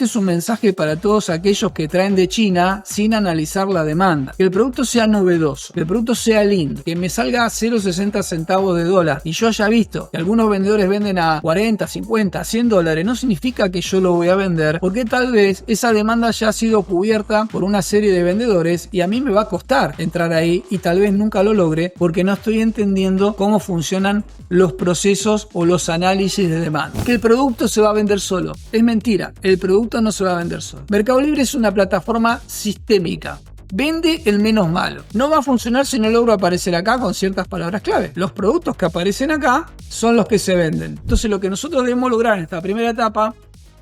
Este es un mensaje para todos aquellos que traen de China sin analizar la demanda. Que el producto sea novedoso, que el producto sea lindo, que me salga a 0,60 centavos de dólar y yo haya visto que algunos vendedores venden a 40, 50, 100 dólares, no significa que yo lo voy a vender, porque tal vez esa demanda ya ha sido cubierta por una serie de vendedores y a mí me va a costar entrar ahí y tal vez nunca lo logre porque no estoy entendiendo cómo funcionan los procesos o los análisis de demanda. Que el producto se va a vender solo. Es mentira, el producto no se va a vender solo. Mercado Libre es una plataforma sistémica. Vende el menos malo. No va a funcionar si no logro aparecer acá con ciertas palabras clave. Los productos que aparecen acá son los que se venden. Entonces lo que nosotros debemos lograr en esta primera etapa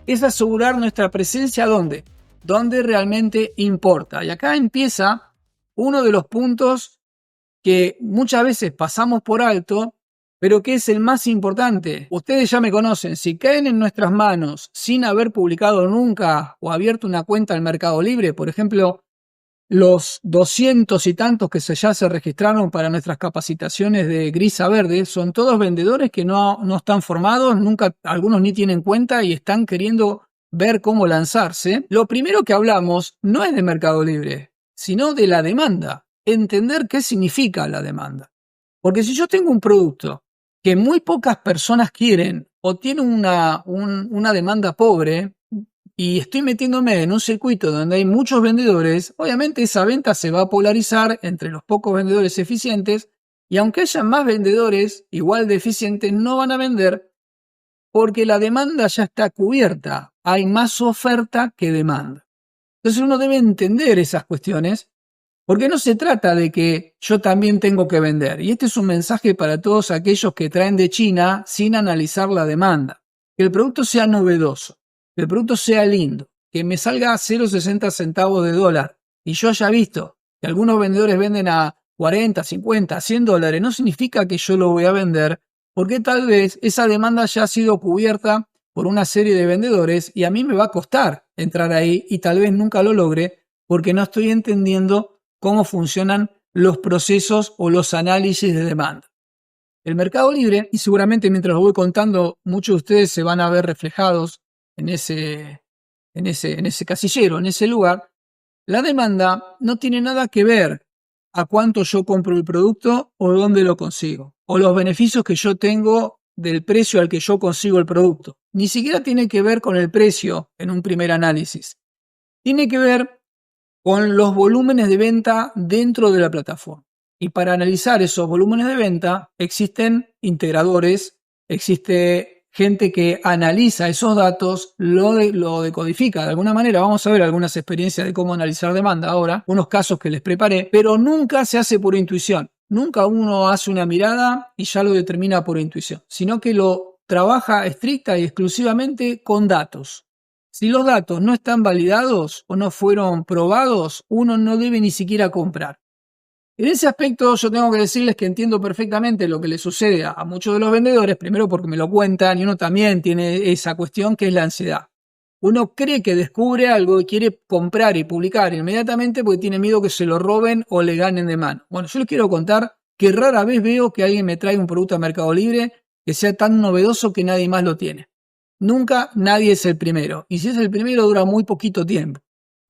es asegurar nuestra presencia ¿dónde? Donde realmente importa. Y acá empieza uno de los puntos que muchas veces pasamos por alto, pero que es el más importante. Ustedes ya me conocen, si caen en nuestras manos sin haber publicado nunca o abierto una cuenta en Mercado Libre, por ejemplo, los 200 y tantos que ya se registraron para nuestras capacitaciones de gris a verde, son todos vendedores que no están formados, nunca, algunos ni tienen cuenta y están queriendo ver cómo lanzarse. Lo primero que hablamos no es de Mercado Libre, sino de la demanda, entender qué significa la demanda. Porque si yo tengo un producto que muy pocas personas quieren o tiene una demanda pobre y estoy metiéndome en un circuito donde hay muchos vendedores, obviamente esa venta se va a polarizar entre los pocos vendedores eficientes y aunque haya más vendedores igual de eficientes no van a vender porque la demanda ya está cubierta, hay más oferta que demanda. Entonces uno debe entender esas cuestiones porque no se trata de que yo también tengo que vender. Y este es un mensaje para todos aquellos que traen de China sin analizar la demanda. Que el producto sea novedoso, que el producto sea lindo, que me salga a 0,60 centavos de dólar y yo haya visto que algunos vendedores venden a 40, 50, 100 dólares, no significa que yo lo voy a vender porque tal vez esa demanda ya ha sido cubierta por una serie de vendedores y a mí me va a costar entrar ahí y tal vez nunca lo logre porque no estoy entendiendo cómo funcionan los procesos o los análisis de demanda. El Mercado Libre, y seguramente mientras lo voy contando, muchos de ustedes se van a ver reflejados en ese casillero, en ese lugar, la demanda no tiene nada que ver a cuánto yo compro el producto o dónde lo consigo, o los beneficios que yo tengo del precio al que yo consigo el producto. Ni siquiera tiene que ver con el precio en un primer análisis. Tiene que ver con los volúmenes de venta dentro de la plataforma. Y para analizar esos volúmenes de venta existen integradores, existe gente que analiza esos datos, lo decodifica de alguna manera. Vamos a ver algunas experiencias de cómo analizar demanda ahora, unos casos que les preparé, pero nunca se hace por intuición. Nunca uno hace una mirada y ya lo determina por intuición, sino que lo trabaja estricta y exclusivamente con datos. Si los datos no están validados o no fueron probados, uno no debe ni siquiera comprar. En ese aspecto yo tengo que decirles que entiendo perfectamente lo que le sucede a muchos de los vendedores, primero porque me lo cuentan y uno también tiene esa cuestión que es la ansiedad. Uno cree que descubre algo y quiere comprar y publicar inmediatamente porque tiene miedo que se lo roben o le ganen de mano. Bueno, yo les quiero contar que rara vez veo que alguien me trae un producto a Mercado Libre que sea tan novedoso que nadie más lo tiene. Nunca nadie es el primero. Y si es el primero dura muy poquito tiempo.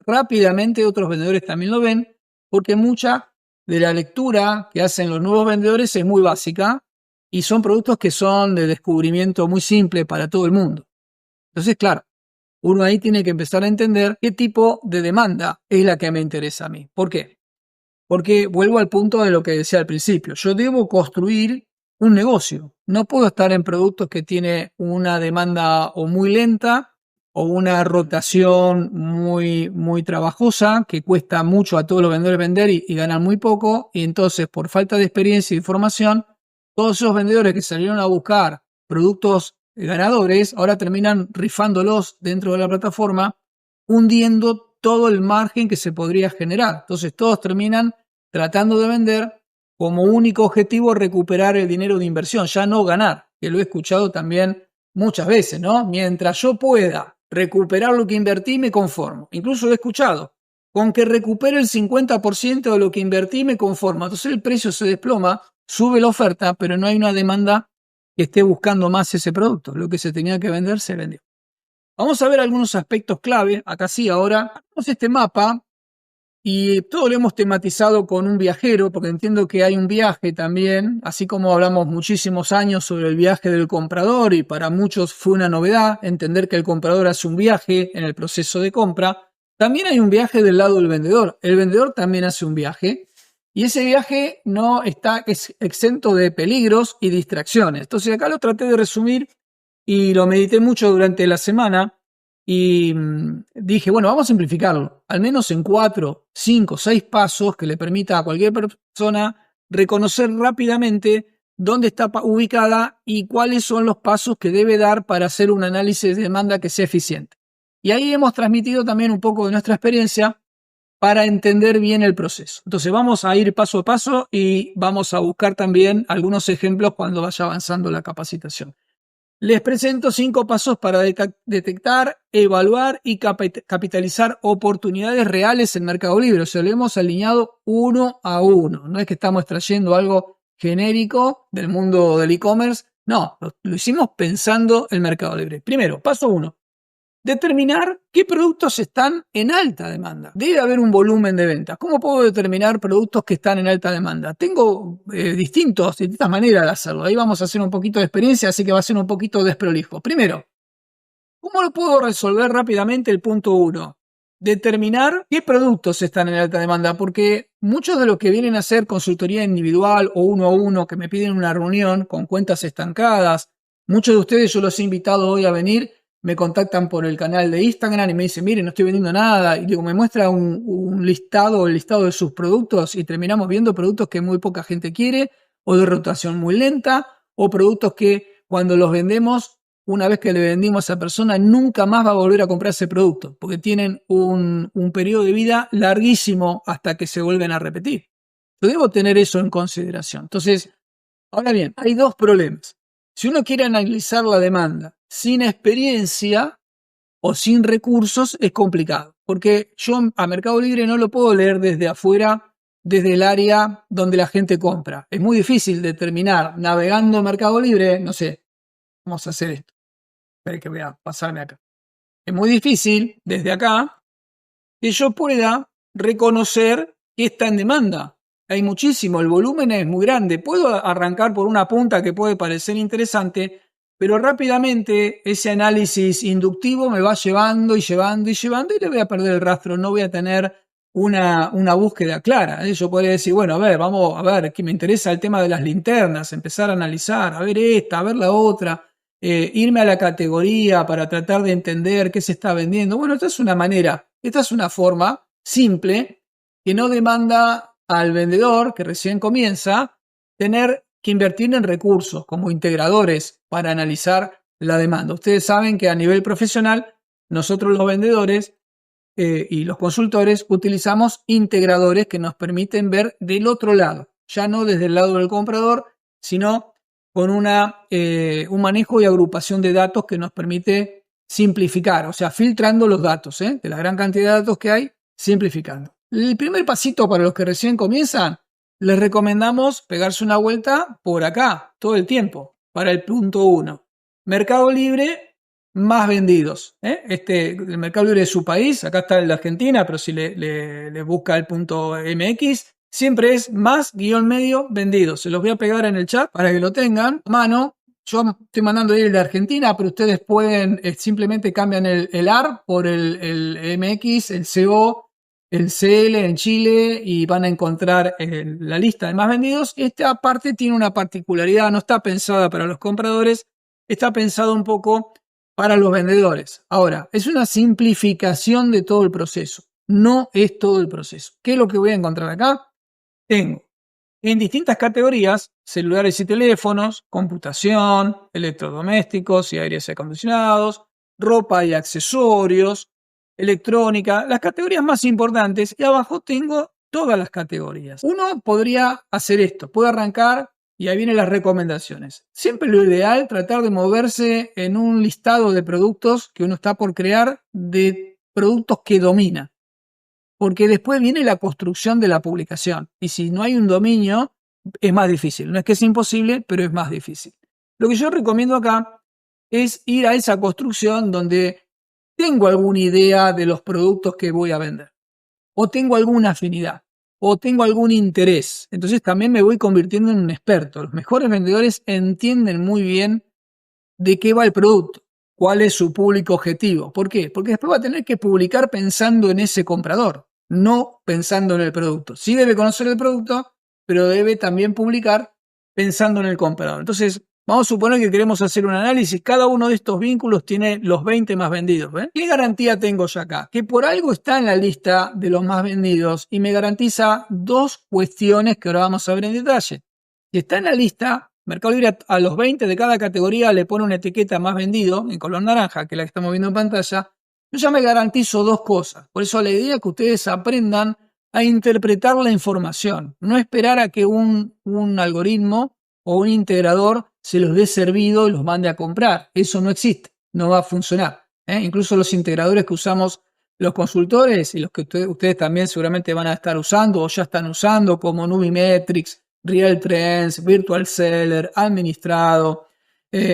Rápidamente otros vendedores también lo ven porque mucha de la lectura que hacen los nuevos vendedores es muy básica y son productos que son de descubrimiento muy simple para todo el mundo. Entonces, claro, uno ahí tiene que empezar a entender qué tipo de demanda es la que me interesa a mí. ¿Por qué? Porque vuelvo al punto de lo que decía al principio. Yo debo construir un negocio. No puedo estar en productos que tiene una demanda o muy lenta o una rotación muy trabajosa que cuesta mucho a todos los vendedores vender y ganan muy poco. Y entonces, por falta de experiencia y información, todos esos vendedores que salieron a buscar productos ganadores ahora terminan rifándolos dentro de la plataforma, hundiendo todo el margen que se podría generar. Entonces, todos terminan tratando de vender como único objetivo recuperar el dinero de inversión, ya no ganar, que lo he escuchado también muchas veces, ¿no? Mientras yo pueda recuperar lo que invertí, me conformo. Incluso lo he escuchado. Con que recupere el 50% de lo que invertí, me conformo. Entonces el precio se desploma, sube la oferta, pero no hay una demanda que esté buscando más ese producto. Lo que se tenía que vender, se vendió. Vamos a ver algunos aspectos clave. Acá sí, ahora tenemos este mapa y todo lo hemos tematizado con un viajero, porque entiendo que hay un viaje también, así como hablamos muchísimos años sobre el viaje del comprador y para muchos fue una novedad entender que el comprador hace un viaje en el proceso de compra. También hay un viaje del lado del vendedor. El vendedor también hace un viaje y ese viaje no está exento de peligros y distracciones. Entonces acá lo traté de resumir y lo medité mucho durante la semana. Y dije, bueno, vamos a simplificarlo, al menos en 4, 5, 6 pasos que le permita a cualquier persona reconocer rápidamente dónde está ubicada y cuáles son los pasos que debe dar para hacer un análisis de demanda que sea eficiente. Y ahí hemos transmitido también un poco de nuestra experiencia para entender bien el proceso. Entonces vamos a ir paso a paso y vamos a buscar también algunos ejemplos cuando vaya avanzando la capacitación. Les presento 5 pasos para detectar, evaluar y capitalizar oportunidades reales en Mercado Libre. O sea, lo hemos alineado uno a uno. No es que estamos trayendo algo genérico del mundo del e-commerce. No, lo hicimos pensando en Mercado Libre. Primero, paso 1. Determinar qué productos están en alta demanda. Debe haber un volumen de ventas. ¿Cómo puedo determinar productos que están en alta demanda? Tengo distintas maneras de hacerlo. Ahí vamos a hacer un poquito de experiencia, así que va a ser un poquito desprolijo. Primero, ¿cómo lo puedo resolver rápidamente? El punto 1. Determinar qué productos están en alta demanda, porque muchos de los que vienen a hacer consultoría individual o uno a uno, que me piden una reunión con cuentas estancadas, muchos de ustedes yo los he invitado hoy a venir, me contactan por el canal de Instagram y me dicen, mire, no estoy vendiendo nada. Y digo, me muestra un listado, el listado de sus productos y terminamos viendo productos que muy poca gente quiere o de rotación muy lenta o productos que cuando los vendemos, una vez que le vendimos a esa persona, nunca más va a volver a comprar ese producto porque tienen un periodo de vida larguísimo hasta que se vuelven a repetir. Yo debo tener eso en consideración. Entonces, ahora bien, hay 2 problemas. Si uno quiere analizar la demanda sin experiencia o sin recursos, es complicado. Porque yo a Mercado Libre no lo puedo leer desde afuera, desde el área donde la gente compra. Es muy difícil determinar, navegando Mercado Libre, no sé, vamos a hacer esto. Espera que voy a pasarme acá. Es muy difícil, desde acá, que yo pueda reconocer que está en demanda. Hay muchísimo, el volumen es muy grande. Puedo arrancar por una punta que puede parecer interesante, pero rápidamente ese análisis inductivo me va llevando y llevando y llevando y le voy a perder el rastro. No voy a tener una búsqueda clara. Yo podría decir, bueno, a ver, vamos a ver, que me interesa el tema de las linternas, empezar a analizar, a ver esta, a ver la otra, irme a la categoría para tratar de entender qué se está vendiendo. Bueno, esta es una manera, esta es una forma simple que no demanda al vendedor que recién comienza tener que invertir en recursos como integradores para analizar la demanda. Ustedes saben que a nivel profesional nosotros los vendedores y los consultores utilizamos integradores que nos permiten ver del otro lado, ya no desde el lado del comprador, sino con un manejo y agrupación de datos que nos permite simplificar, o sea, filtrando los datos, de la gran cantidad de datos que hay, simplificando. El primer pasito para los que recién comienzan, les recomendamos pegarse una vuelta por acá todo el tiempo, para el punto 1. Mercado Libre, más vendidos. El Mercado Libre de su país, acá está el de Argentina, pero si le busca el punto MX, siempre es más _medio vendidos. Se los voy a pegar en el chat para que lo tengan a mano. Yo estoy mandando ahí el de Argentina, pero ustedes pueden, simplemente cambian el AR por el MX, el CO, el CL en Chile y van a encontrar la lista de más vendidos. Esta parte tiene una particularidad, no está pensada para los compradores, está pensado un poco para los vendedores. Ahora, es una simplificación de todo el proceso, no es todo el proceso. ¿Qué es lo que voy a encontrar acá? Tengo en distintas categorías, celulares y teléfonos, computación, electrodomésticos y aires acondicionados, ropa y accesorios, electrónica, las categorías más importantes, y abajo tengo todas las categorías. Uno podría hacer esto, puede arrancar y ahí vienen las recomendaciones. Siempre lo ideal, tratar de moverse en un listado de productos que uno está por crear, de productos que domina. Porque después viene la construcción de la publicación. Y si no hay un dominio, es más difícil. No es que es imposible, pero es más difícil. Lo que yo recomiendo acá es ir a esa construcción donde tengo alguna idea de los productos que voy a vender, o tengo alguna afinidad, o tengo algún interés. Entonces también me voy convirtiendo en un experto. Los mejores vendedores entienden muy bien de qué va el producto, cuál es su público objetivo. ¿Por qué? Porque después va a tener que publicar pensando en ese comprador, no pensando en el producto. Sí debe conocer el producto, pero debe también publicar pensando en el comprador. Entonces, vamos a suponer que queremos hacer un análisis. Cada uno de estos vínculos tiene los 20 más vendidos. ¿Ven? ¿Qué garantía tengo yo acá? Que por algo está en la lista de los más vendidos y me garantiza dos cuestiones que ahora vamos a ver en detalle. Si está en la lista, Mercado Libre a los 20 de cada categoría le pone una etiqueta más vendido en color naranja, que es la que estamos viendo en pantalla. Yo ya me garantizo dos cosas. Por eso la idea es que ustedes aprendan a interpretar la información. No esperar a que un algoritmo o un integrador se los dé servido y los mande a comprar. Eso no existe, no va a funcionar. Incluso los integradores que usamos los consultores y los que ustedes también seguramente van a estar usando o ya están usando, como Nubimetrics, Real Trends, Virtual Seller, Administrado,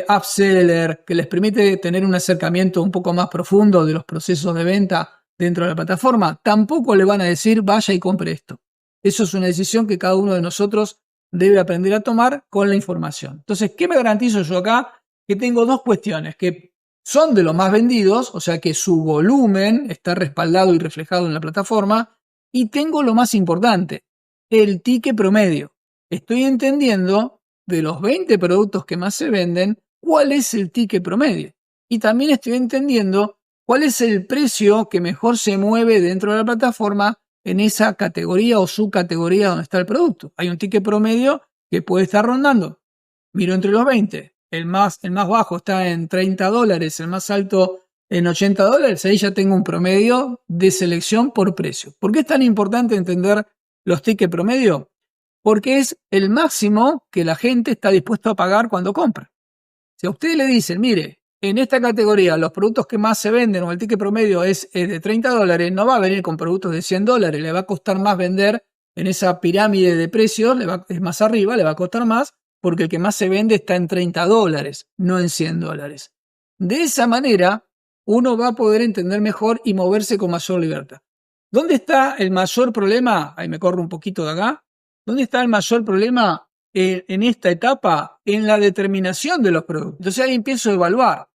Upseller, que les permite tener un acercamiento un poco más profundo de los procesos de venta dentro de la plataforma, tampoco le van a decir vaya y compre esto. Eso es una decisión que cada uno de nosotros debe aprender a tomar con la información. Entonces, ¿qué me garantizo yo acá? Que tengo dos cuestiones que son de los más vendidos, o sea que su volumen está respaldado y reflejado en la plataforma, y tengo lo más importante, el ticket promedio. Estoy entendiendo de los 20 productos que más se venden, cuál es el ticket promedio. Y también estoy entendiendo cuál es el precio que mejor se mueve dentro de la plataforma en esa categoría o subcategoría donde está el producto. Hay un ticket promedio que puede estar rondando. Miro entre los 20. El más bajo está en $30, el más alto en $80. Ahí ya tengo un promedio de selección por precio. ¿Por qué es tan importante entender los tickets promedio? Porque es el máximo que la gente está dispuesto a pagar cuando compra. Si a ustedes le dicen, mire, en esta categoría los productos que más se venden o el ticket promedio es de $30, no va a venir con productos de $100, le va a costar más vender en esa pirámide de precios, es más arriba, le va a costar más porque el que más se vende está en $30, no en $100. De esa manera, uno va a poder entender mejor y moverse con mayor libertad. ¿Dónde está el mayor problema? Ahí me corro un poquito de acá. ¿Dónde está el mayor problema en esta etapa? En la determinación de los productos. Entonces ahí empiezo a evaluar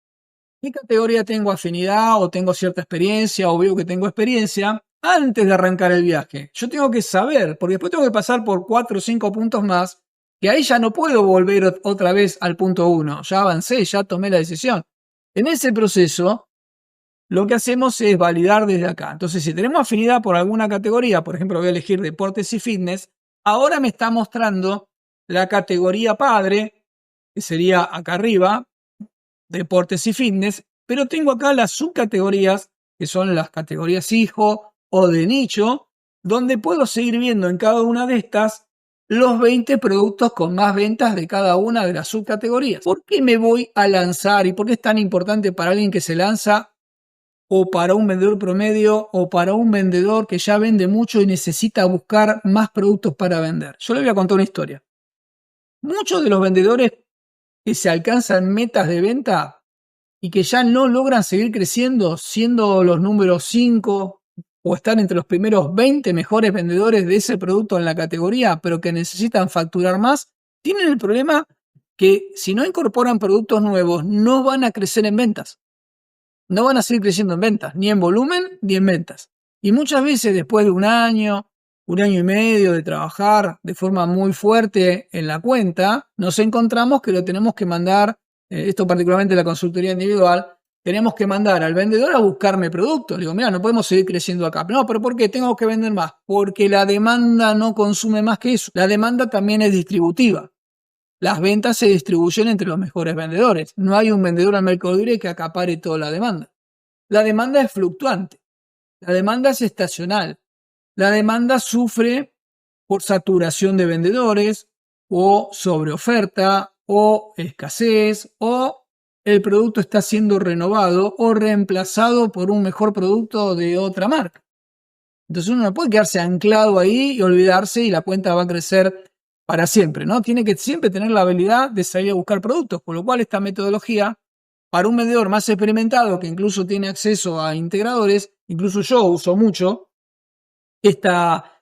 qué categoría tengo afinidad o tengo cierta experiencia o veo que tengo experiencia antes de arrancar el viaje. Yo tengo que saber, porque después tengo que pasar por 4 o 5 puntos más, que ahí ya no puedo volver otra vez al punto 1. Ya avancé, ya tomé la decisión. En ese proceso, lo que hacemos es validar desde acá. Entonces, si tenemos afinidad por alguna categoría, por ejemplo, voy a elegir deportes y fitness, ahora me está mostrando la categoría padre, que sería acá arriba, deportes y fitness, pero tengo acá las subcategorías, que son las categorías hijo o de nicho, donde puedo seguir viendo en cada una de estas los 20 productos con más ventas de cada una de las subcategorías. ¿Por qué me voy a lanzar y por qué es tan importante para alguien que se lanza o para un vendedor promedio o para un vendedor que ya vende mucho y necesita buscar más productos para vender? Yo le voy a contar una historia. Muchos de los vendedores que se alcanzan metas de venta y que ya no logran seguir creciendo siendo los números 5 o estar entre los primeros 20 mejores vendedores de ese producto en la categoría, pero que necesitan facturar más, tienen el problema que si no incorporan productos nuevos no van a crecer en ventas. No van a seguir creciendo en ventas, ni en volumen ni en ventas. Y muchas veces después de un año y medio de trabajar de forma muy fuerte en la cuenta, nos encontramos que lo tenemos que mandar, esto particularmente la consultoría individual, tenemos que mandar al vendedor a buscarme productos. Le digo, mira, no podemos seguir creciendo acá. No, pero ¿por qué? Tengo que vender más. Porque la demanda no consume más que eso. La demanda también es distributiva. Las ventas se distribuyen entre los mejores vendedores. No hay un vendedor al Mercado Libre que acapare toda la demanda. La demanda es fluctuante. La demanda es estacional. La demanda sufre por saturación de vendedores o sobreoferta o escasez o el producto está siendo renovado o reemplazado por un mejor producto de otra marca. Entonces uno no puede quedarse anclado ahí y olvidarse y la cuenta va a crecer para siempre, ¿no? Tiene que siempre tener la habilidad de salir a buscar productos, por lo cual esta metodología para un vendedor más experimentado que incluso tiene acceso a integradores, incluso yo uso mucho esta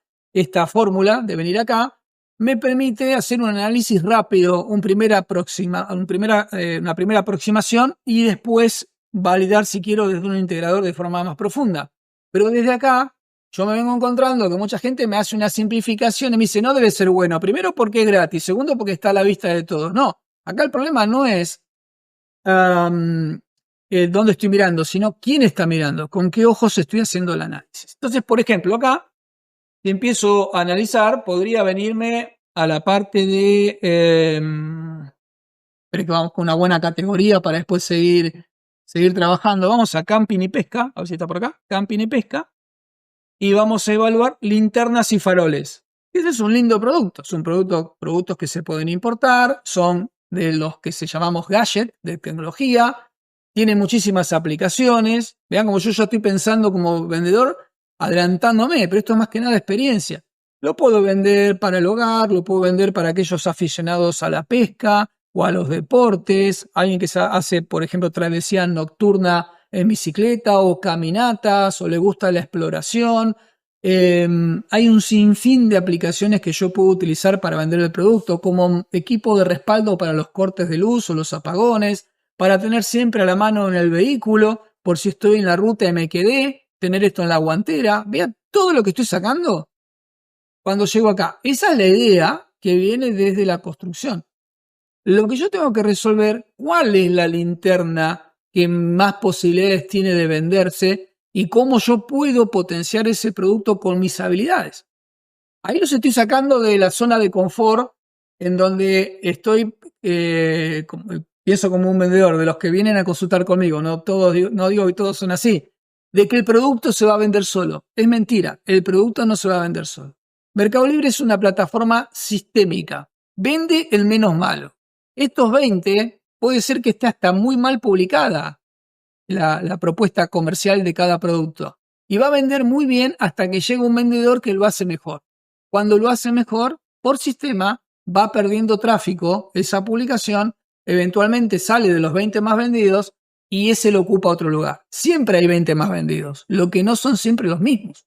fórmula de venir acá, me permite hacer un análisis rápido, una primera aproximación y después validar si quiero desde un integrador de forma más profunda. Pero desde acá yo me vengo encontrando que mucha gente me hace una simplificación y me dice, no debe ser bueno. Primero porque es gratis, segundo porque está a la vista de todos. No, acá el problema no es dónde estoy mirando, sino quién está mirando, con qué ojos estoy haciendo el análisis. Entonces, por ejemplo, acá, si empiezo a analizar, podría venirme a la parte de... espero que vamos con una buena categoría para después seguir trabajando. Vamos a Camping y Pesca, a ver si está por acá, Camping y Pesca, y vamos a evaluar linternas y faroles. Ese es un lindo producto, son productos que se pueden importar, son de los que se llamamos gadget, de tecnología, tiene muchísimas aplicaciones. Vean como yo ya estoy pensando como vendedor, adelantándome, pero esto es más que nada experiencia. Lo puedo vender para el hogar, lo puedo vender para aquellos aficionados a la pesca o a los deportes, alguien que hace, por ejemplo, travesía nocturna en bicicleta o caminatas o le gusta la exploración. Hay un sinfín de aplicaciones que yo puedo utilizar para vender el producto, como equipo de respaldo para los cortes de luz o los apagones, para tener siempre a la mano en el vehículo, por si estoy en la ruta y me quedé, tener esto en la guantera. Vean todo lo que estoy sacando cuando llego acá. Esa es la idea que viene desde la construcción. Lo que yo tengo que resolver, ¿cuál es la linterna que más posibilidades tiene de venderse y cómo yo puedo potenciar ese producto con mis habilidades? Ahí los estoy sacando de la zona de confort en donde estoy, pienso como un vendedor, de los que vienen a consultar conmigo, no digo que todos son así, de que el producto se va a vender solo. Es mentira, el producto no se va a vender solo. Mercado Libre es una plataforma sistémica, vende el menos malo. Estos 20 puede ser que esté hasta muy mal publicada la propuesta comercial de cada producto. Y va a vender muy bien hasta que llegue un vendedor que lo hace mejor. Cuando lo hace mejor, por sistema, va perdiendo tráfico esa publicación, eventualmente sale de los 20 más vendidos y ese lo ocupa otro lugar. Siempre hay 20 más vendidos, lo que no son siempre los mismos.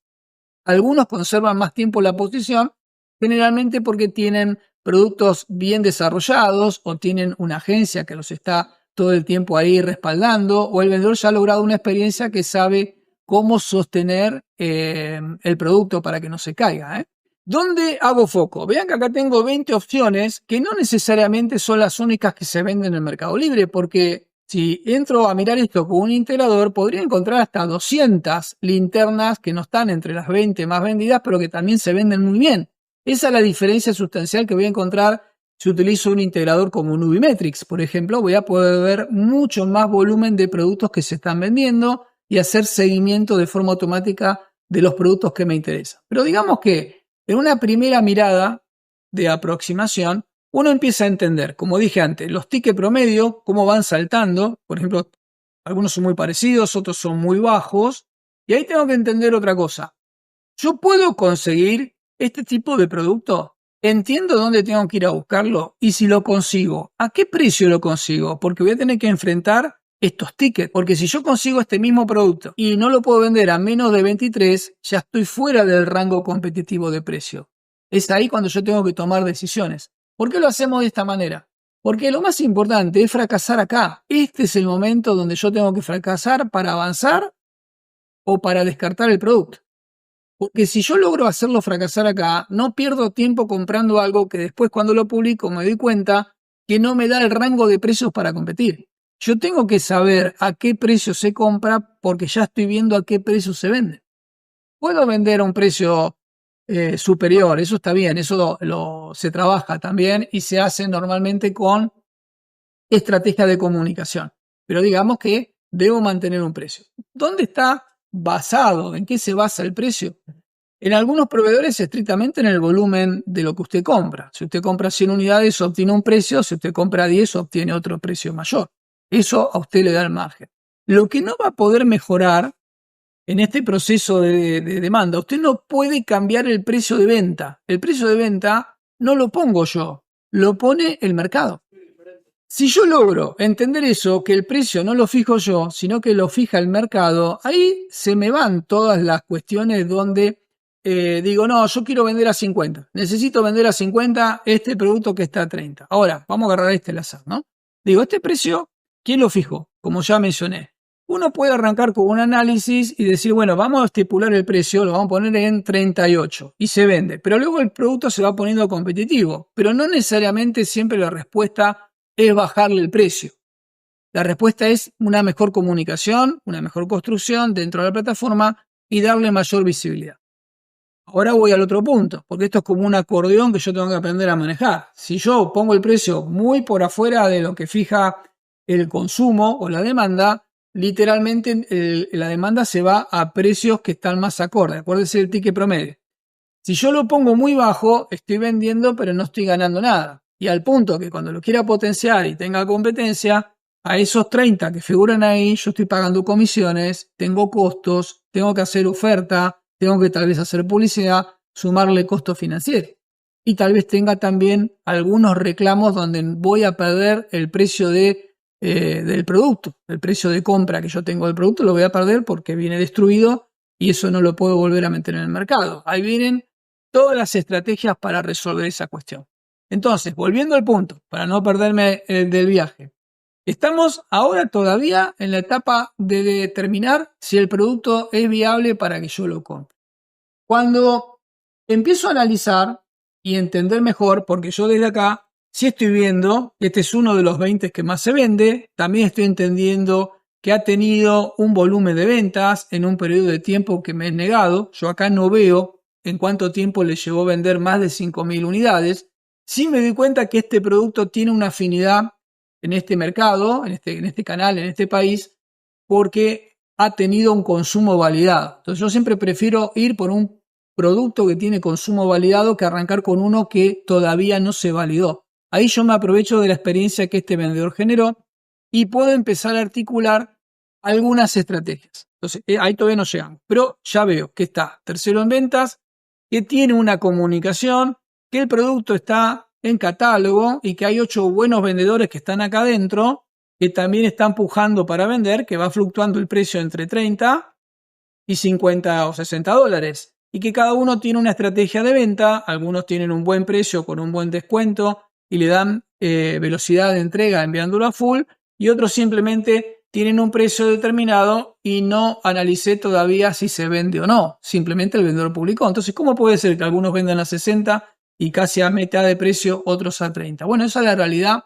Algunos conservan más tiempo la posición, generalmente porque tienen productos bien desarrollados o tienen una agencia que los está todo el tiempo ahí respaldando, o el vendedor ya ha logrado una experiencia que sabe cómo sostener el producto para que no se caiga. ¿Dónde hago foco? Vean que acá tengo 20 opciones que no necesariamente son las únicas que se venden en el Mercado Libre, porque si entro a mirar esto con un integrador, podría encontrar hasta 200 linternas que no están entre las 20 más vendidas, pero que también se venden muy bien. Esa es la diferencia sustancial que voy a encontrar si utilizo un integrador como Nubimetrics, por ejemplo. Voy a poder ver mucho más volumen de productos que se están vendiendo y hacer seguimiento de forma automática de los productos que me interesan. Pero digamos que en una primera mirada de aproximación, uno empieza a entender, como dije antes, los tickets promedio, cómo van saltando. Por ejemplo, algunos son muy parecidos, otros son muy bajos. Y ahí tengo que entender otra cosa. Yo puedo conseguir este tipo de producto, entiendo dónde tengo que ir a buscarlo y si lo consigo, ¿a qué precio lo consigo? Porque voy a tener que enfrentar estos tickets, porque si yo consigo este mismo producto y no lo puedo vender a menos de 23, ya estoy fuera del rango competitivo de precio. Es ahí cuando yo tengo que tomar decisiones. ¿Por qué lo hacemos de esta manera? Porque lo más importante es fracasar acá. Este es el momento donde yo tengo que fracasar para avanzar o para descartar el producto. Porque si yo logro hacerlo fracasar acá, no pierdo tiempo comprando algo que después cuando lo publico me doy cuenta que no me da el rango de precios para competir. Yo tengo que saber a qué precio se compra porque ya estoy viendo a qué precio se vende. Puedo vender a un precio superior, eso está bien, eso se trabaja también y se hace normalmente con estrategia de comunicación. Pero digamos que debo mantener un precio. ¿Dónde está basado? ¿En qué se basa el precio? En algunos proveedores estrictamente en el volumen de lo que usted compra. Si usted compra 100 unidades obtiene un precio, si usted compra 10 obtiene otro precio mayor. Eso a usted le da el margen. Lo que no va a poder mejorar en este proceso de demanda, usted no puede cambiar el precio de venta. El precio de venta no lo pongo yo, lo pone el mercado. Si yo logro entender eso, que el precio no lo fijo yo, sino que lo fija el mercado, ahí se me van todas las cuestiones donde digo, no, yo quiero vender a 50, necesito vender a 50 este producto que está a 30. Ahora, vamos a agarrar este al azar, ¿no? Digo, este precio, ¿quién lo fijó? Como ya mencioné. Uno puede arrancar con un análisis y decir, bueno, vamos a estipular el precio, lo vamos a poner en 38 y se vende. Pero luego el producto se va poniendo competitivo. Pero no necesariamente siempre la respuesta es bajarle el precio. La respuesta es una mejor comunicación, una mejor construcción dentro de la plataforma y darle mayor visibilidad. Ahora voy al otro punto, porque esto es como un acordeón que yo tengo que aprender a manejar. Si yo pongo el precio muy por afuera de lo que fija el consumo o la demanda, literalmente la demanda se va a precios que están más acordes. Acuérdense del ticket promedio. Si yo lo pongo muy bajo, estoy vendiendo pero no estoy ganando nada. Y al punto que cuando lo quiera potenciar y tenga competencia, a esos 30 que figuran ahí, yo estoy pagando comisiones, tengo costos, tengo que hacer oferta, tengo que tal vez hacer publicidad, sumarle costo financiero. Y tal vez tenga también algunos reclamos donde voy a perder el precio del producto, el precio de compra que yo tengo del producto lo voy a perder porque viene destruido y eso no lo puedo volver a meter en el mercado. Ahí vienen todas las estrategias para resolver esa cuestión. Entonces, volviendo al punto, para no perderme del viaje, estamos ahora todavía en la etapa de determinar si el producto es viable para que yo lo compre. Cuando empiezo a analizar y entender mejor, porque yo desde acá sí estoy viendo que este es uno de los 20 que más se vende, también estoy entendiendo que ha tenido un volumen de ventas en un periodo de tiempo que me es negado. Yo acá no veo en cuánto tiempo le llevó a vender más de 5.000 unidades. Sí me doy cuenta que este producto tiene una afinidad en este mercado, en este canal, en este país, porque ha tenido un consumo validado. Entonces yo siempre prefiero ir por un producto que tiene consumo validado que arrancar con uno que todavía no se validó. Ahí yo me aprovecho de la experiencia que este vendedor generó y puedo empezar a articular algunas estrategias. Entonces ahí todavía no llegamos, pero ya veo que está tercero en ventas, que tiene una comunicación, que el producto está en catálogo y que hay 8 buenos vendedores que están acá adentro que también están pujando para vender, que va fluctuando el precio entre 30 y 50 o 60 dólares y que cada uno tiene una estrategia de venta. Algunos tienen un buen precio con un buen descuento y le dan velocidad de entrega enviándolo a full y otros simplemente tienen un precio determinado y no analicé todavía si se vende o no, simplemente el vendedor publicó. Entonces, ¿cómo puede ser que algunos vendan a 60 y casi a mitad de precio, otros a 30? Bueno, esa es la realidad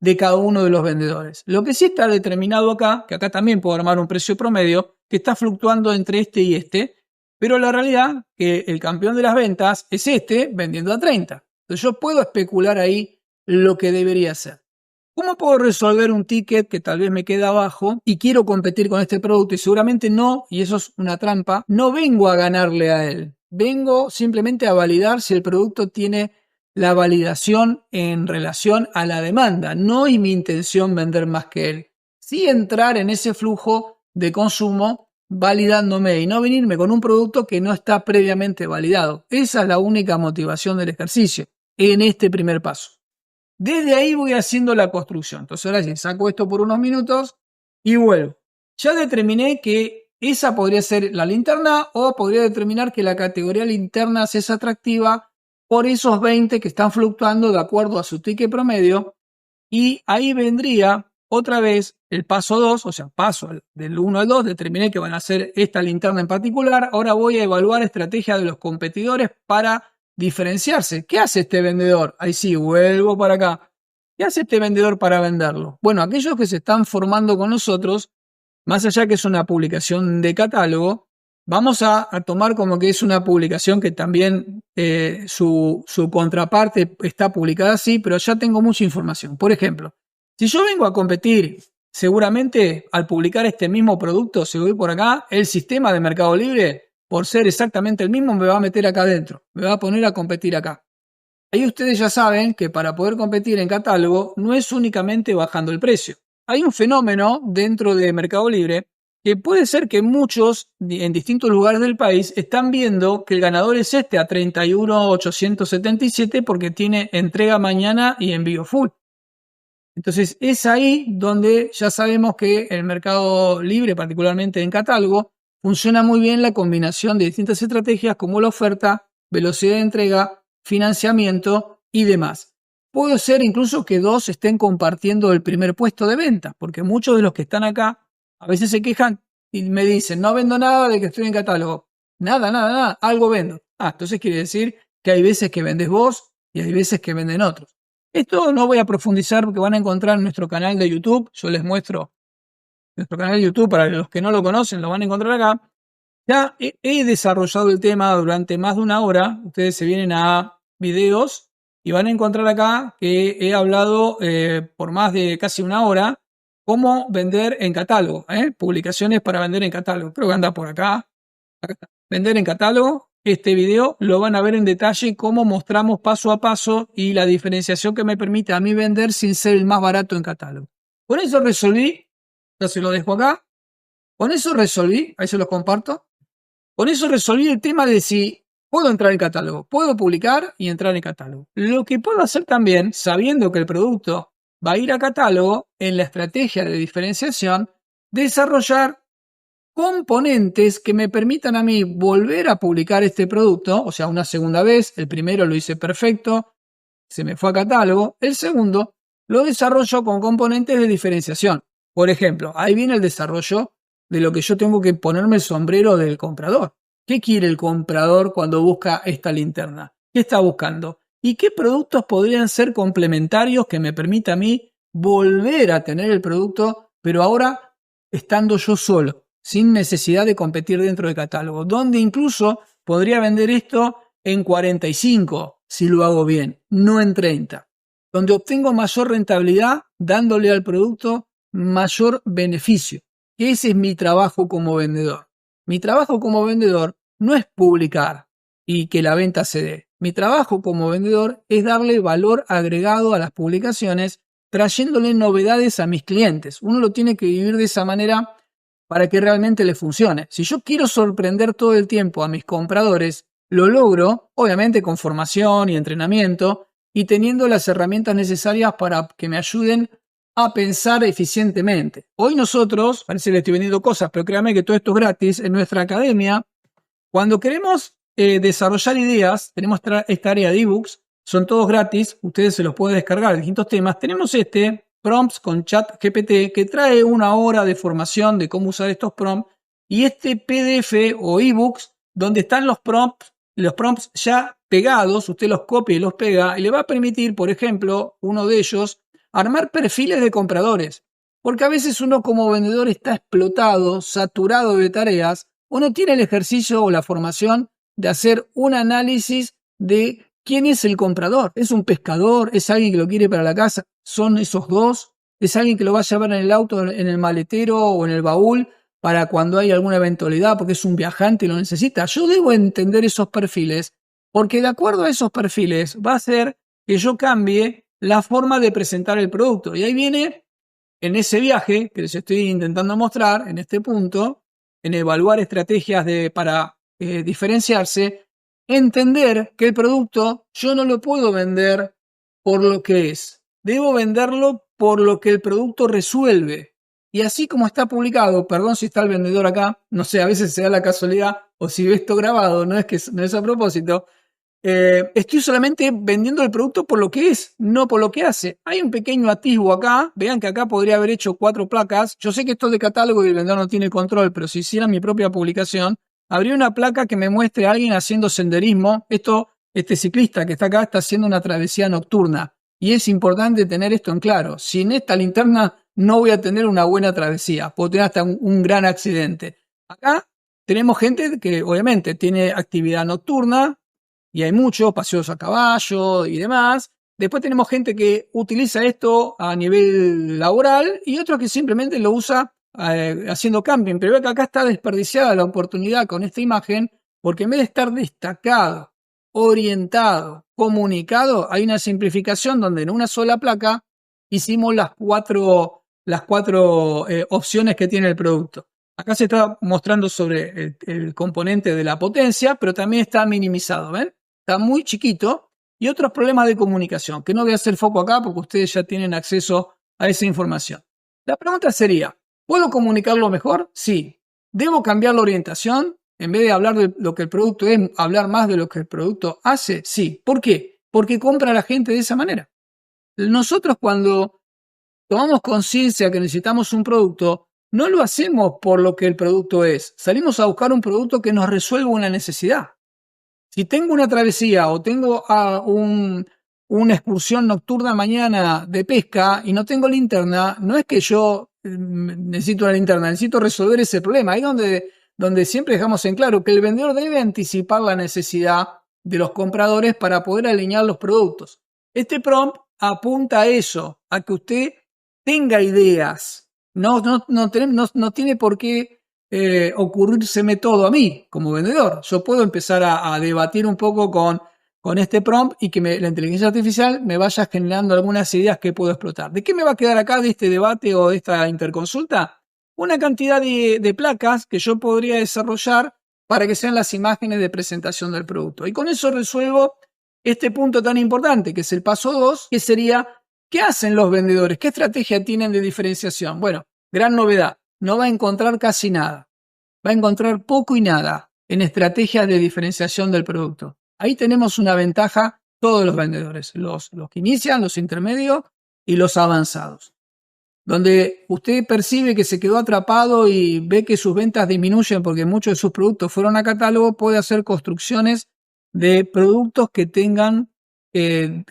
de cada uno de los vendedores. Lo que sí está determinado acá, que acá también puedo armar un precio promedio, que está fluctuando entre este y este, pero la realidad que el campeón de las ventas es este vendiendo a 30. Entonces yo puedo especular ahí lo que debería ser. ¿Cómo puedo resolver un ticket que tal vez me queda abajo y quiero competir con este producto? Y seguramente no, y eso es una trampa, no vengo a ganarle a él. Vengo simplemente a validar si el producto tiene la validación en relación a la demanda. No es mi intención vender más que él. Sí entrar en ese flujo de consumo validándome y no venirme con un producto que no está previamente validado. Esa es la única motivación del ejercicio en este primer paso. Desde ahí voy haciendo la construcción. Entonces ahora sí, saco esto por unos minutos y vuelvo. Ya determiné que esa podría ser la linterna o podría determinar que la categoría linternas es atractiva por esos 20 que están fluctuando de acuerdo a su ticket promedio. Y ahí vendría otra vez el paso 2, o sea, paso del 1 al 2, determiné que van a ser esta linterna en particular. Ahora voy a evaluar estrategia de los competidores para diferenciarse. ¿Qué hace este vendedor? Ahí sí, vuelvo para acá. ¿Qué hace este vendedor para venderlo? Bueno, aquellos que se están formando con nosotros, más allá que es una publicación de catálogo, vamos a tomar como que es una publicación que también su contraparte está publicada así, pero ya tengo mucha información. Por ejemplo, si yo vengo a competir, seguramente al publicar este mismo producto, si voy por acá, el sistema de Mercado Libre, por ser exactamente el mismo, me va a meter acá adentro, me va a poner a competir acá. Ahí ustedes ya saben que para poder competir en catálogo no es únicamente bajando el precio. Hay un fenómeno dentro de Mercado Libre que puede ser que muchos en distintos lugares del país están viendo que el ganador es este a 31.877 porque tiene entrega mañana y envío full. Entonces es ahí donde ya sabemos que el mercado libre, particularmente en catálogo, funciona muy bien la combinación de distintas estrategias como la oferta, velocidad de entrega, financiamiento y demás. Puede ser incluso que dos estén compartiendo el primer puesto de venta, porque muchos de los que están acá a veces se quejan y me dicen, no vendo nada de que estoy en catálogo. Nada, algo vendo. Entonces quiere decir que hay veces que vendes vos y hay veces que venden otros. Esto no voy a profundizar porque van a encontrar en nuestro canal de YouTube. Yo les muestro nuestro canal de YouTube, para los que no lo conocen, lo van a encontrar acá. Ya he desarrollado el tema durante más de una hora. Ustedes se vienen a videos y van a encontrar acá que he hablado por más de casi una hora cómo vender en catálogo, publicaciones para vender en catálogo. Creo que anda por acá. Vender en catálogo. Este video lo van a ver en detalle cómo mostramos paso a paso y la diferenciación que me permite a mí vender sin ser el más barato en catálogo. Con eso resolví, ya se lo dejo acá. Con eso resolví, ahí se los comparto. Con eso resolví el tema de si puedo entrar en catálogo, puedo publicar y entrar en catálogo. Lo que puedo hacer también, sabiendo que el producto va a ir a catálogo, en la estrategia de diferenciación, desarrollar componentes que me permitan a mí volver a publicar este producto, o sea, una segunda vez. El primero lo hice perfecto, se me fue a catálogo. El segundo lo desarrollo con componentes de diferenciación. Por ejemplo, ahí viene el desarrollo de lo que yo tengo que ponerme el sombrero del comprador. ¿Qué quiere el comprador cuando busca esta linterna? ¿Qué está buscando? ¿Y qué productos podrían ser complementarios que me permita a mí volver a tener el producto, pero ahora estando yo solo, sin necesidad de competir dentro del catálogo? Donde incluso podría vender esto en 45 si lo hago bien, no en 30. Donde obtengo mayor rentabilidad dándole al producto mayor beneficio. Ese es mi trabajo como vendedor. Mi trabajo como vendedor no es publicar y que la venta se dé. Mi trabajo como vendedor es darle valor agregado a las publicaciones, trayéndole novedades a mis clientes. Uno lo tiene que vivir de esa manera para que realmente le funcione. Si yo quiero sorprender todo el tiempo a mis compradores, lo logro, obviamente con formación y entrenamiento, y teniendo las herramientas necesarias para que me ayuden a pensar eficientemente. Hoy nosotros, parece que le estoy vendiendo cosas, pero créanme que todo esto es gratis, en nuestra academia, cuando queremos desarrollar ideas, tenemos esta área de ebooks, son todos gratis, ustedes se los pueden descargar, distintos temas. Tenemos prompts con ChatGPT, que trae una hora de formación de cómo usar estos prompts, y este PDF o ebooks donde están los prompts ya pegados, usted los copia y los pega, y le va a permitir, por ejemplo, uno de ellos, armar perfiles de compradores. Porque a veces uno como vendedor está explotado, saturado de tareas, o no tiene el ejercicio o la formación de hacer un análisis de quién es el comprador. ¿Es un pescador? ¿Es alguien que lo quiere para la casa? ¿Son esos dos? ¿Es alguien que lo va a llevar en el auto, en el maletero o en el baúl para cuando hay alguna eventualidad porque es un viajante y lo necesita? Yo debo entender esos perfiles porque de acuerdo a esos perfiles va a hacer que yo cambie la forma de presentar el producto. Y ahí viene, en ese viaje que les estoy intentando mostrar, en este punto, en evaluar estrategias para diferenciarse, entender que el producto yo no lo puedo vender por lo que es. Debo venderlo por lo que el producto resuelve. Y así como está publicado, perdón si está el vendedor acá, no sé, a veces se da la casualidad, o si ve esto grabado, no es a propósito, estoy solamente vendiendo el producto por lo que es, no por lo que hace. Hay un pequeño atisbo acá, vean que acá podría haber hecho 4 placas. Yo sé que esto es de catálogo y el vendedor no tiene control, pero si hiciera mi propia publicación, habría una placa que me muestre a alguien haciendo senderismo. Este ciclista que está acá está haciendo una travesía nocturna. Y es importante tener esto en claro. Sin esta linterna no voy a tener una buena travesía. Puedo tener hasta un gran accidente. Acá tenemos gente que obviamente tiene actividad nocturna, y hay muchos paseos a caballo y demás. Después tenemos gente que utiliza esto a nivel laboral y otros que simplemente lo usa haciendo camping. Pero ve que acá está desperdiciada la oportunidad con esta imagen, porque en vez de estar destacado, orientado, comunicado, hay una simplificación donde en una sola placa hicimos las cuatro opciones que tiene el producto. Acá se está mostrando sobre el componente de la potencia, pero también está minimizado, ¿ven? Está muy chiquito. Y otros problemas de comunicación, que no voy a hacer foco acá porque ustedes ya tienen acceso a esa información. La pregunta sería, ¿puedo comunicarlo mejor? Sí. ¿Debo cambiar la orientación? En vez de hablar de lo que el producto es, hablar más de lo que el producto hace. Sí. ¿Por qué? Porque compra la gente de esa manera. Nosotros cuando tomamos conciencia que necesitamos un producto, no lo hacemos por lo que el producto es. Salimos a buscar un producto que nos resuelva una necesidad. Si tengo una travesía o tengo una excursión nocturna mañana de pesca y no tengo linterna, no es que yo necesito una linterna, necesito resolver ese problema. Ahí donde siempre dejamos en claro que el vendedor debe anticipar la necesidad de los compradores para poder alinear los productos. Este prompt apunta a eso, a que usted tenga ideas. No tiene por qué ocurrírseme todo a mí como vendedor. Yo puedo empezar a debatir un poco con este prompt y que la inteligencia artificial me vaya generando algunas ideas que puedo explotar. ¿De qué me va a quedar acá de este debate o de esta interconsulta? Una cantidad de placas que yo podría desarrollar para que sean las imágenes de presentación del producto. Y con eso resuelvo este punto tan importante, que es el paso 2, que sería, ¿qué hacen los vendedores? ¿Qué estrategia tienen de diferenciación? Bueno, gran novedad, no va a encontrar casi nada. Va a encontrar poco y nada en estrategias de diferenciación del producto. Ahí tenemos una ventaja todos los vendedores, los que inician, los intermedios y los avanzados. Donde usted percibe que se quedó atrapado y ve que sus ventas disminuyen porque muchos de sus productos fueron a catálogo, puede hacer construcciones de productos que tengan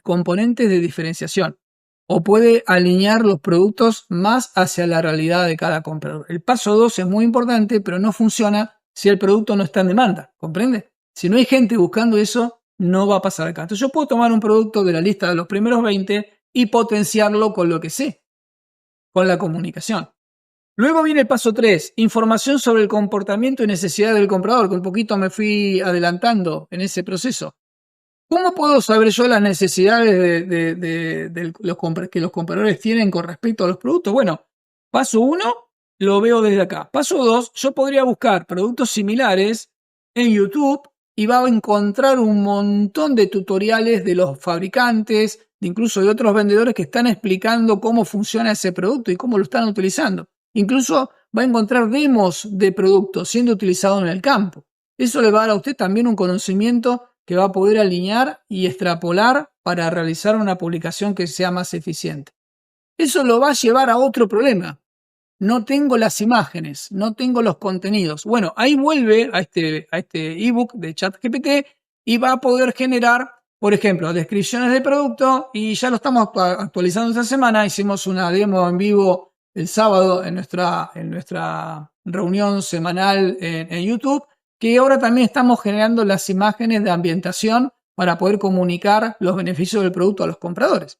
componentes de diferenciación o puede alinear los productos más hacia la realidad de cada comprador. El paso 2 es muy importante, pero no funciona si el producto no está en demanda, ¿comprende? Si no hay gente buscando eso, no va a pasar acá. Entonces yo puedo tomar un producto de la lista de los primeros 20 y potenciarlo con lo que sé, con la comunicación. Luego viene el paso 3, información sobre el comportamiento y necesidades del comprador, que un poquito me fui adelantando en ese proceso. ¿Cómo puedo saber yo las necesidades que los compradores tienen con respecto a los productos? Bueno, paso 1, lo veo desde acá. Paso 2, yo podría buscar productos similares en YouTube y va a encontrar un montón de tutoriales de los fabricantes, incluso de otros vendedores que están explicando cómo funciona ese producto y cómo lo están utilizando. Incluso va a encontrar demos de productos siendo utilizados en el campo. Eso le va a dar a usted también un conocimiento que va a poder alinear y extrapolar para realizar una publicación que sea más eficiente. Eso lo va a llevar a otro problema. No tengo las imágenes, no tengo los contenidos. Bueno, ahí vuelve a este ebook de ChatGPT y va a poder generar, por ejemplo, descripciones de producto y ya lo estamos actualizando esta semana. Hicimos una demo en vivo el sábado en nuestra reunión semanal en YouTube, que ahora también estamos generando las imágenes de ambientación para poder comunicar los beneficios del producto a los compradores.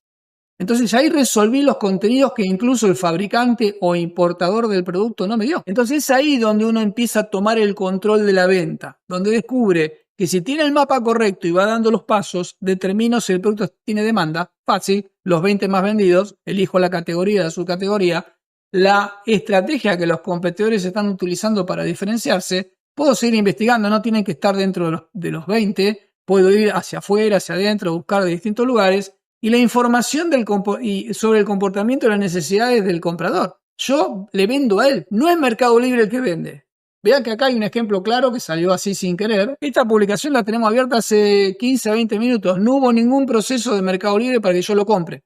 Entonces ahí resolví los contenidos que incluso el fabricante o importador del producto no me dio. Entonces es ahí donde uno empieza a tomar el control de la venta, donde descubre que si tiene el mapa correcto y va dando los pasos, determino si el producto tiene demanda, fácil, los 20 más vendidos, elijo la categoría, la subcategoría, la estrategia que los competidores están utilizando para diferenciarse. Puedo seguir investigando, no tienen que estar dentro de los 20, puedo ir hacia afuera, hacia adentro, buscar de distintos lugares y la información sobre el comportamiento y las necesidades del comprador. Yo le vendo a él, no es Mercado Libre el que vende. Vean que acá hay un ejemplo claro que salió así sin querer. Esta publicación la tenemos abierta hace 15 a 20 minutos. No hubo ningún proceso de Mercado Libre para que yo lo compre.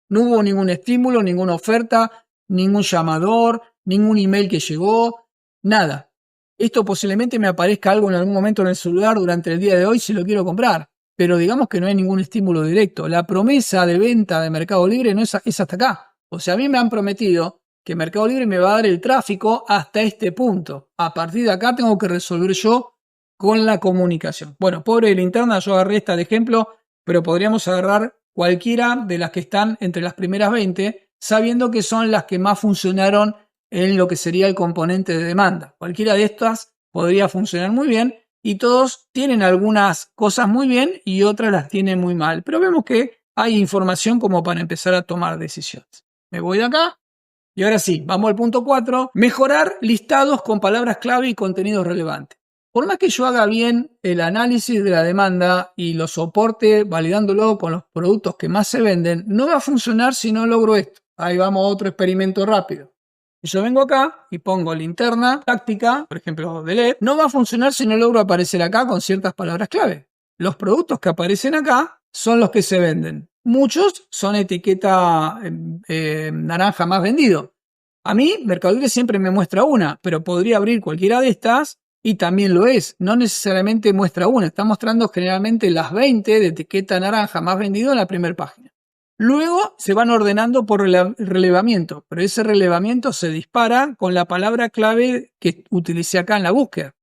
No hubo ningún estímulo, ninguna oferta, ningún llamador, ningún email que llegó, nada. Esto posiblemente me aparezca algo en algún momento en el celular durante el día de hoy si lo quiero comprar. Pero digamos que no hay ningún estímulo directo. La promesa de venta de Mercado Libre no es hasta acá. O sea, a mí me han prometido que Mercado Libre me va a dar el tráfico hasta este punto. A partir de acá tengo que resolver yo con la comunicación. Bueno, pobre de Linterna, yo agarré esta de ejemplo, pero podríamos agarrar cualquiera de las que están entre las primeras 20, sabiendo que son las que más funcionaron en lo que sería el componente de demanda. Cualquiera de estas podría funcionar muy bien y todos tienen algunas cosas muy bien y otras las tienen muy mal. Pero vemos que hay información como para empezar a tomar decisiones. Me voy de acá y ahora sí, vamos al punto 4. Mejorar listados con palabras clave y contenidos relevantes. Por más que yo haga bien el análisis de la demanda y lo soporte validándolo con los productos que más se venden, no va a funcionar si no logro esto. Ahí vamos a otro experimento rápido. Si yo vengo acá y pongo linterna táctica, por ejemplo de LED, no va a funcionar si no logro aparecer acá con ciertas palabras clave. Los productos que aparecen acá son los que se venden. Muchos son etiqueta naranja más vendido. A mí, Mercado Libre siempre me muestra una, pero podría abrir cualquiera de estas y también lo es. No necesariamente muestra una, está mostrando generalmente las 20 de etiqueta naranja más vendido en la primera página. Luego se van ordenando por relevamiento, pero ese relevamiento se dispara con la palabra clave que utilicé acá en la búsqueda.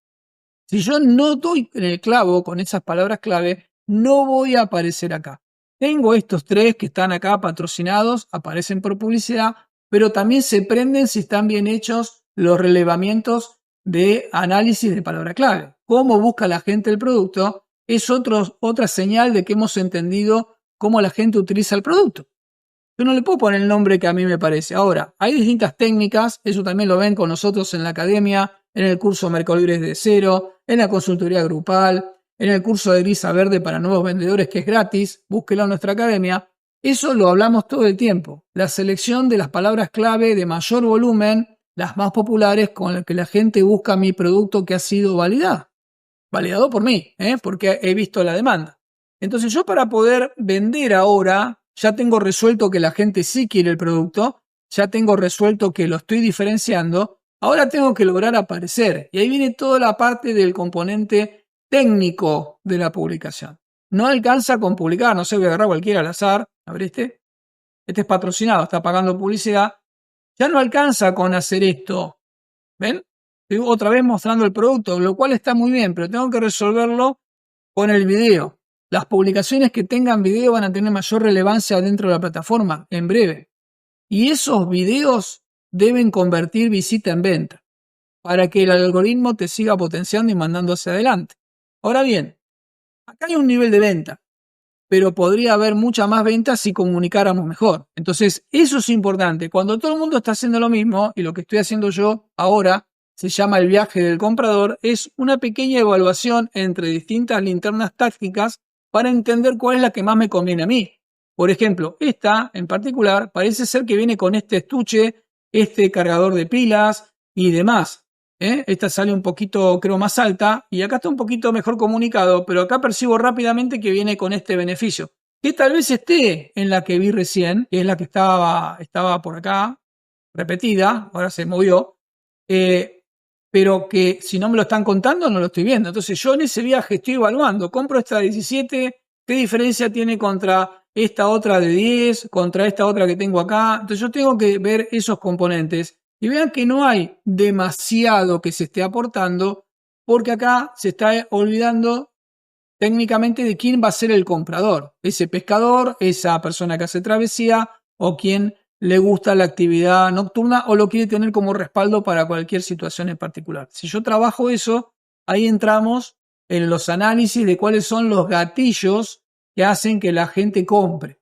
Si yo no doy en el clavo con esas palabras clave, no voy a aparecer acá. Tengo estos 3 que están acá patrocinados, aparecen por publicidad, pero también se prenden si están bien hechos los relevamientos de análisis de palabra clave. Cómo busca la gente el producto es otra señal de que hemos entendido cómo la gente utiliza el producto. Yo no le puedo poner el nombre que a mí me parece. Ahora, hay distintas técnicas, eso también lo ven con nosotros en la academia, en el curso Mercado Libre de Cero, en la consultoría grupal, en el curso de Grisa Verde para nuevos vendedores que es gratis, búsquelo en nuestra academia. Eso lo hablamos todo el tiempo. La selección de las palabras clave de mayor volumen, las más populares con las que la gente busca mi producto que ha sido validado por mí, porque he visto la demanda. Entonces yo para poder vender ahora, ya tengo resuelto que la gente sí quiere el producto, ya tengo resuelto que lo estoy diferenciando, ahora tengo que lograr aparecer. Y ahí viene toda la parte del componente técnico de la publicación. No alcanza con publicar, no sé, voy a agarrar cualquiera al azar, ¿abriste? Este es patrocinado, está pagando publicidad. Ya no alcanza con hacer esto, ¿ven? Estoy otra vez mostrando el producto, lo cual está muy bien, pero tengo que resolverlo con el video. Las publicaciones que tengan video van a tener mayor relevancia dentro de la plataforma en breve. Y esos videos deben convertir visita en venta para que el algoritmo te siga potenciando y mandando hacia adelante. Ahora bien, acá hay un nivel de venta, pero podría haber mucha más venta si comunicáramos mejor. Entonces, eso es importante. Cuando todo el mundo está haciendo lo mismo, y lo que estoy haciendo yo ahora se llama el viaje del comprador, es una pequeña evaluación entre distintas linternas tácticas para entender cuál es la que más me conviene a mí. Por ejemplo, esta en particular parece ser que viene con este estuche, este cargador de pilas y demás. Esta sale un poquito, creo, más alta y acá está un poquito mejor comunicado, pero acá percibo rápidamente que viene con este beneficio, que tal vez esté en la que vi recién, que es la que estaba por acá, repetida, ahora se movió, pero que si no me lo están contando no lo estoy viendo. Entonces yo en ese viaje estoy evaluando, compro esta de 17, ¿qué diferencia tiene contra esta otra de 10, contra esta otra que tengo acá? Entonces yo tengo que ver esos componentes y vean que no hay demasiado que se esté aportando porque acá se está olvidando técnicamente de quién va a ser el comprador, ese pescador, esa persona que hace travesía o quien le gusta la actividad nocturna o lo quiere tener como respaldo para cualquier situación en particular. Si yo trabajo eso, ahí entramos en los análisis de cuáles son los gatillos que hacen que la gente compre.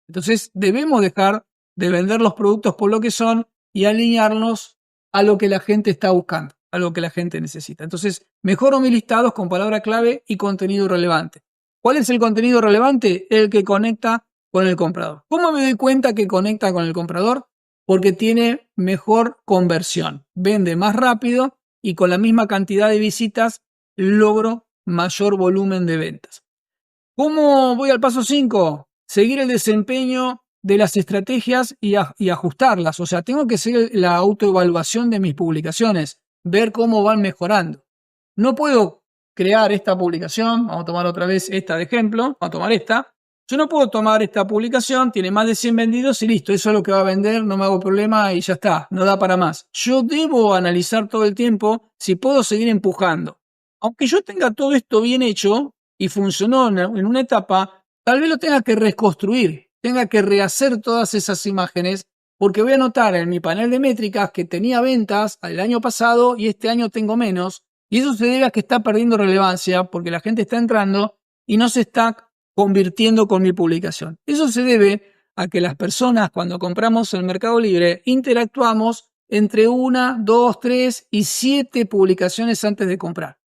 Entonces debemos dejar de vender los productos por lo que son y alinearnos a lo que la gente está buscando, a lo que la gente necesita. Entonces mejoro mis listados con palabra clave y contenido relevante. ¿Cuál es el contenido relevante? El que conecta con el comprador. ¿Cómo me doy cuenta que conecta con el comprador? Porque tiene mejor conversión, vende más rápido y con la misma cantidad de visitas logro mayor volumen de ventas. ¿Cómo voy al paso 5? Seguir el desempeño de las estrategias y ajustarlas. O sea, tengo que seguir la autoevaluación de mis publicaciones, ver cómo van mejorando. No puedo crear esta publicación, vamos a tomar otra vez esta de ejemplo, vamos a tomar esta. Yo no puedo tomar esta publicación, tiene más de 100 vendidos y listo, eso es lo que va a vender, no me hago problema y ya está, no da para más. Yo debo analizar todo el tiempo si puedo seguir empujando. Aunque yo tenga todo esto bien hecho y funcionó en una etapa, tal vez lo tenga que reconstruir, tenga que rehacer todas esas imágenes porque voy a notar en mi panel de métricas que tenía ventas el año pasado y este año tengo menos y eso se debe a que está perdiendo relevancia porque la gente está entrando y no se está convirtiendo con mi publicación. Eso se debe a que las personas cuando compramos en Mercado Libre interactuamos entre 1, 2, 3 y 7 publicaciones antes de comprar.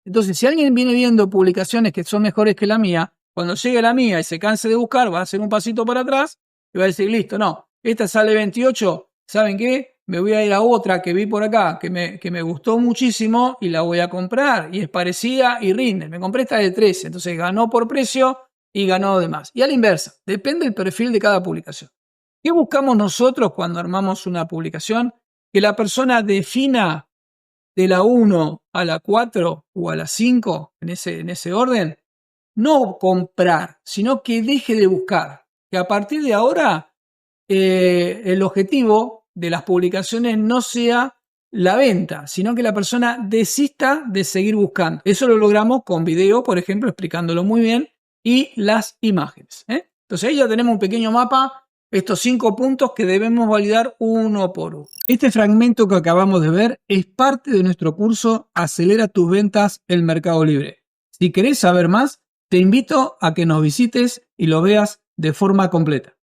Entonces, si alguien viene viendo publicaciones que son mejores que la mía, cuando llegue la mía y se canse de buscar, va a hacer un pasito para atrás y va a decir, listo, no, esta sale 28, ¿saben qué? Me voy a ir a otra que vi por acá, que me gustó muchísimo y la voy a comprar. Y es parecida y rinde. Me compré esta de 13, entonces ganó por precio y ganó de más. Y a la inversa, depende del perfil de cada publicación. ¿Qué buscamos nosotros cuando armamos una publicación? Que la persona defina de la 1 a la 4 o a la 5, en ese orden, no comprar, sino que deje de buscar. Que a partir de ahora el objetivo de las publicaciones no sea la venta, sino que la persona desista de seguir buscando. Eso lo logramos con video, por ejemplo, explicándolo muy bien, y las imágenes. Entonces ahí ya tenemos un pequeño mapa, estos 5 puntos que debemos validar uno por uno. Este fragmento que acabamos de ver es parte de nuestro curso Acelera tus ventas en Mercado Libre. Si querés saber más, te invito a que nos visites y lo veas de forma completa.